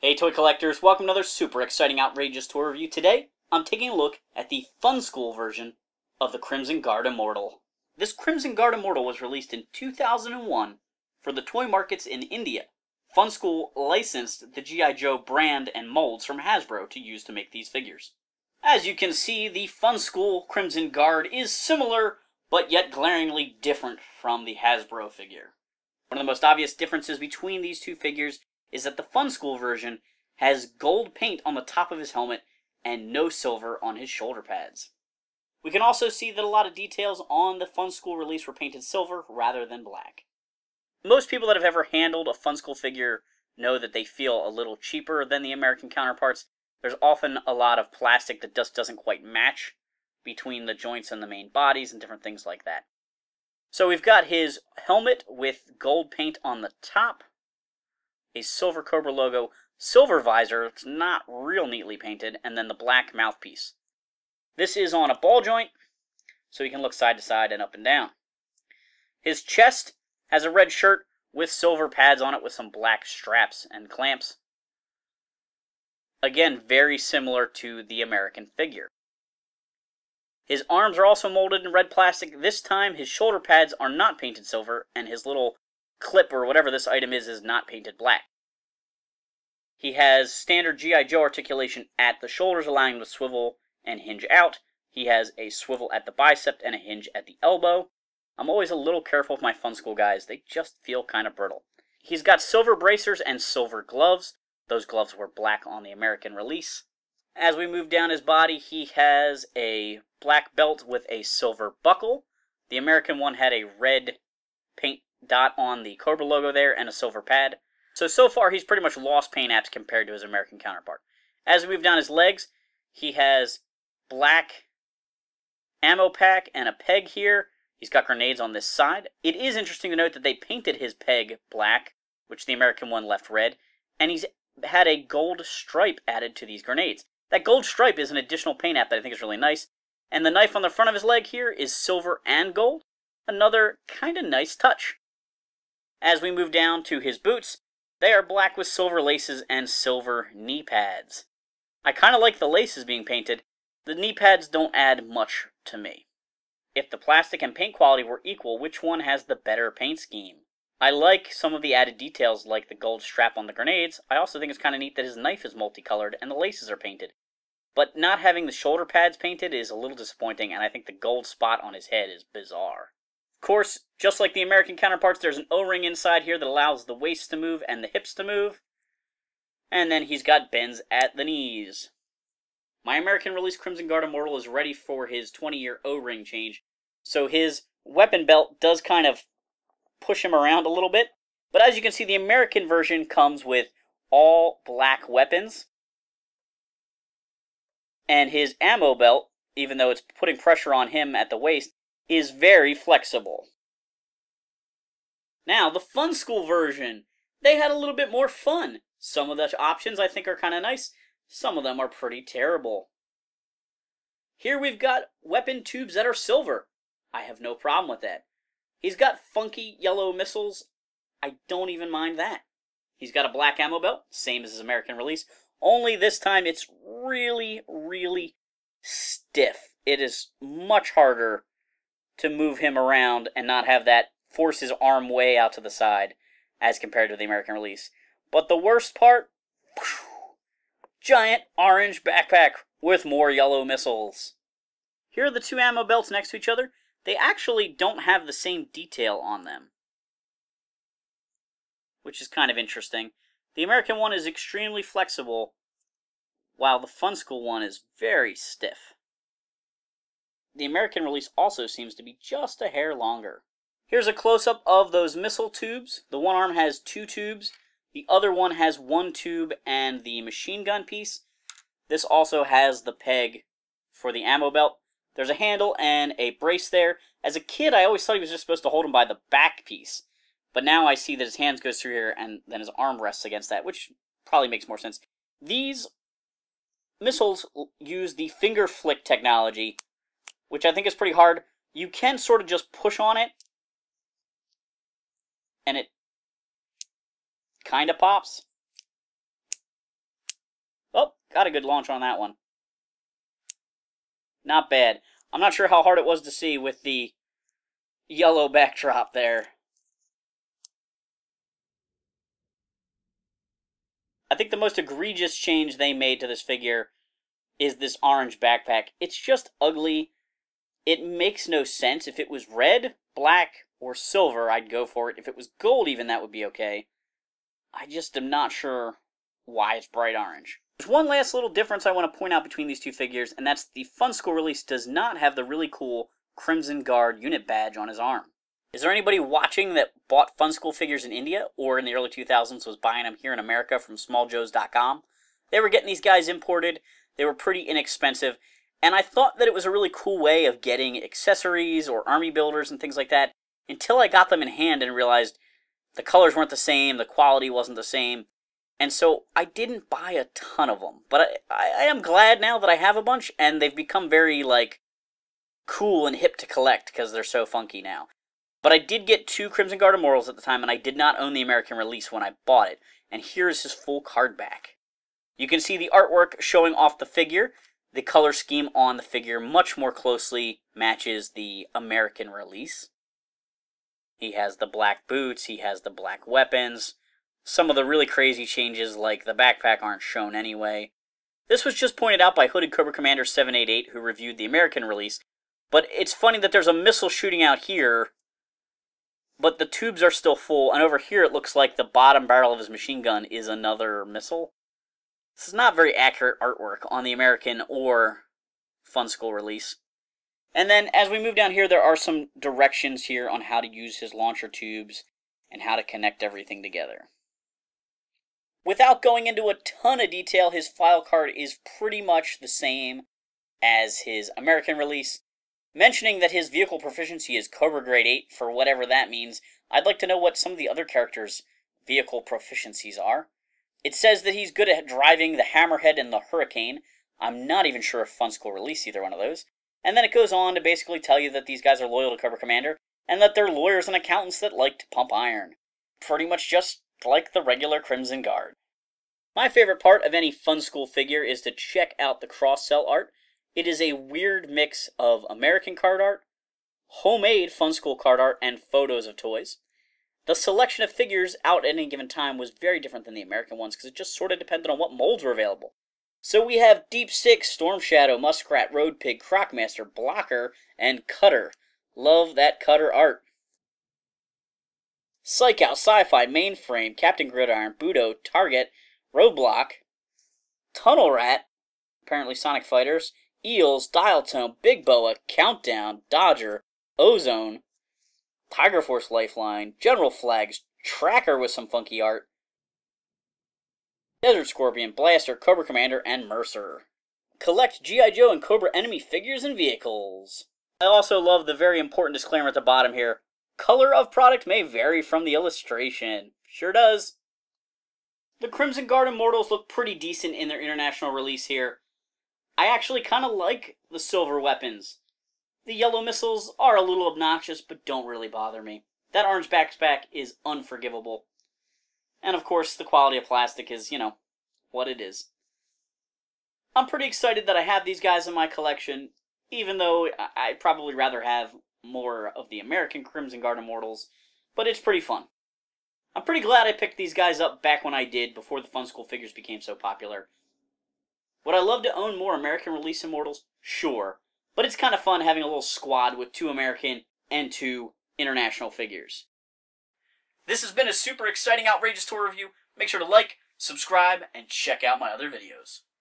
Hey toy collectors, welcome to another super exciting outrageous toy review. Today, I'm taking a look at the Funskool version of the Crimson Guard Immortal. This Crimson Guard Immortal was released in 2001 for the toy markets in India. Funskool licensed the G.I. Joe brand and molds from Hasbro to use to make these figures. As you can see, the Funskool Crimson Guard is similar, but yet glaringly different from the Hasbro figure. One of the most obvious differences between these two figures is that the Funskool version has gold paint on the top of his helmet and no silver on his shoulder pads. We can also see that a lot of details on the Funskool release were painted silver rather than black. Most people that have ever handled a Funskool figure know that they feel a little cheaper than the American counterparts. There's often a lot of plastic that just doesn't quite match between the joints and the main bodies and different things like that. So we've got his helmet with gold paint on the top, a silver Cobra logo, silver visor, it's not real neatly painted, and then the black mouthpiece. This is on a ball joint, so he can look side to side and up and down. His chest has a red shirt with silver pads on it with some black straps and clamps. Again, very similar to the American figure. His arms are also molded in red plastic. This time, his shoulder pads are not painted silver, and his little clip or whatever this item is not painted black. He has standard G.I. Joe articulation at the shoulders, allowing him to swivel and hinge out. He has a swivel at the bicep and a hinge at the elbow. I'm always a little careful with my Funskool guys. They just feel kind of brittle. He's got silver bracers and silver gloves. Those gloves were black on the American release. As we move down his body, he has a black belt with a silver buckle. The American one had a red paint dot on the Cobra logo there and a silver pad. So far he's pretty much lost paint apps compared to his American counterpart. As we move down his legs, he has black ammo pack and a peg here. He's got grenades on this side. It is interesting to note that they painted his peg black, which the American one left red, and he's had a gold stripe added to these grenades. That gold stripe is an additional paint app that I think is really nice. And the knife on the front of his leg here is silver and gold. Another kind of nice touch. As we move down to his boots, they are black with silver laces and silver knee pads. I kind of like the laces being painted. The knee pads don't add much to me. If the plastic and paint quality were equal, which one has the better paint scheme? I like some of the added details like the gold strap on the grenades. I also think it's kind of neat that his knife is multicolored and the laces are painted. But not having the shoulder pads painted is a little disappointing, and I think the gold spot on his head is bizarre. Of course, just like the American counterparts, there's an O-ring inside here that allows the waist to move and the hips to move. And then he's got bends at the knees. My American release Crimson Guard Immortal is ready for his 20-year O-ring change, so his weapon belt does kind of push him around a little bit. But as you can see, the American version comes with all black weapons. And his ammo belt, even though it's putting pressure on him at the waist, is very flexible. Now, the Funskool version, they had a little bit more fun. Some of the options I think are kind of nice. Some of them are pretty terrible. Here we've got weapon tubes that are silver. I have no problem with that. He's got funky yellow missiles. I don't even mind that. He's got a black ammo belt, same as his American release. Only this time it's really, really stiff. It is much harder to move him around and not have that force his arm way out to the side as compared to the American release. But the worst part, giant orange backpack with more yellow missiles. Here are the two ammo belts next to each other. They actually don't have the same detail on them, which is kind of interesting. The American one is extremely flexible, while the Funskool one is very stiff. The American release also seems to be just a hair longer. Here's a close-up of those missile tubes. The one arm has two tubes. The other one has one tube and the machine gun piece. This also has the peg for the ammo belt. There's a handle and a brace there. As a kid, I always thought he was just supposed to hold him by the back piece. But now I see that his hands goes through here and then his arm rests against that, which probably makes more sense. These missiles use the finger flick technology, which I think is pretty hard. You can sort of just push on it, and it kind of pops. got a good launch on that one. Not bad. I'm not sure how hard it was to see with the yellow backdrop there. I think the most egregious change they made to this figure is this orange backpack. It's just ugly. It makes no sense. If it was red, black, or silver, I'd go for it. If it was gold even, that would be okay. I just am not sure why it's bright orange. There's one last little difference I want to point out between these two figures, and that's the Funskool release does not have the really cool Crimson Guard unit badge on his arm. Is there anybody watching that bought Funskool figures in India, or in the early 2000s was buying them here in America from smalljoes.com? They were getting these guys imported. They were pretty inexpensive, and I thought that it was a really cool way of getting accessories or army builders and things like that, until I got them in hand and realized the colors weren't the same, the quality wasn't the same, and so I didn't buy a ton of them. But I am glad now that I have a bunch, and they've become very, like, cool and hip to collect because they're so funky now. But I did get 2 Crimson Guard Immortals at the time, and I did not own the American release when I bought it. And here's his full card back. You can see the artwork showing off the figure. The color scheme on the figure much more closely matches the American release. He has the black boots, he has the black weapons. Some of the really crazy changes, like the backpack, aren't shown anyway. This was just pointed out by Hooded Cobra Commander 788, who reviewed the American release. But it's funny that there's a missile shooting out here, but the tubes are still full, and over here it looks like the bottom barrel of his machine gun is another missile. This is not very accurate artwork on the American or Funskool release. And then, as we move down here, there are some directions here on how to use his launcher tubes and how to connect everything together. Without going into a ton of detail, his file card is pretty much the same as his American release. Mentioning that his vehicle proficiency is Cobra Grade 8, for whatever that means, I'd like to know what some of the other characters' vehicle proficiencies are. It says that he's good at driving the Hammerhead and the Hurricane. I'm not even sure if Funskool released either one of those. And then it goes on to basically tell you that these guys are loyal to Cobra Commander, and that they're lawyers and accountants that like to pump iron. Pretty much just like the regular Crimson Guard. My favorite part of any Funskool figure is to check out the cross-sell art. It is a weird mix of American card art, homemade Funskool card art, and photos of toys. The selection of figures out at any given time was very different than the American ones, because it just sort of depended on what molds were available. So we have Deep Six, Storm Shadow, Muskrat, Road Pig, Crocmaster, Blocker, and Cutter. Love that Cutter art. Psych Out, Sci-Fi, Mainframe, Captain Gridiron, Budo, Target, Roadblock, Tunnel Rat, apparently Sonic Fighters, Eels, Dial Tone, Big Boa, Countdown, Dodger, Ozone, Tiger Force Lifeline, General Flags, Tracker with some funky art, Desert Scorpion, Blaster, Cobra Commander, and Mercer. Collect G.I. Joe and Cobra enemy figures and vehicles. I also love the very important disclaimer at the bottom here. Color of product may vary from the illustration. Sure does. The Crimson Guard Immortals look pretty decent in their international release here. I actually kind of like the silver weapons. The yellow missiles are a little obnoxious, but don't really bother me. That orange backpack is unforgivable. And of course, the quality of plastic is, what it is. I'm pretty excited that I have these guys in my collection, even though I'd probably rather have more of the American Crimson Guard Immortals, but it's pretty fun. I'm pretty glad I picked these guys up back when I did, before the Funskool figures became so popular. Would I love to own more American release Immortals? Sure. But it's kind of fun having a little squad with 2 American and 2 international figures. This has been a super exciting, outrageous toy review. Make sure to like, subscribe, and check out my other videos.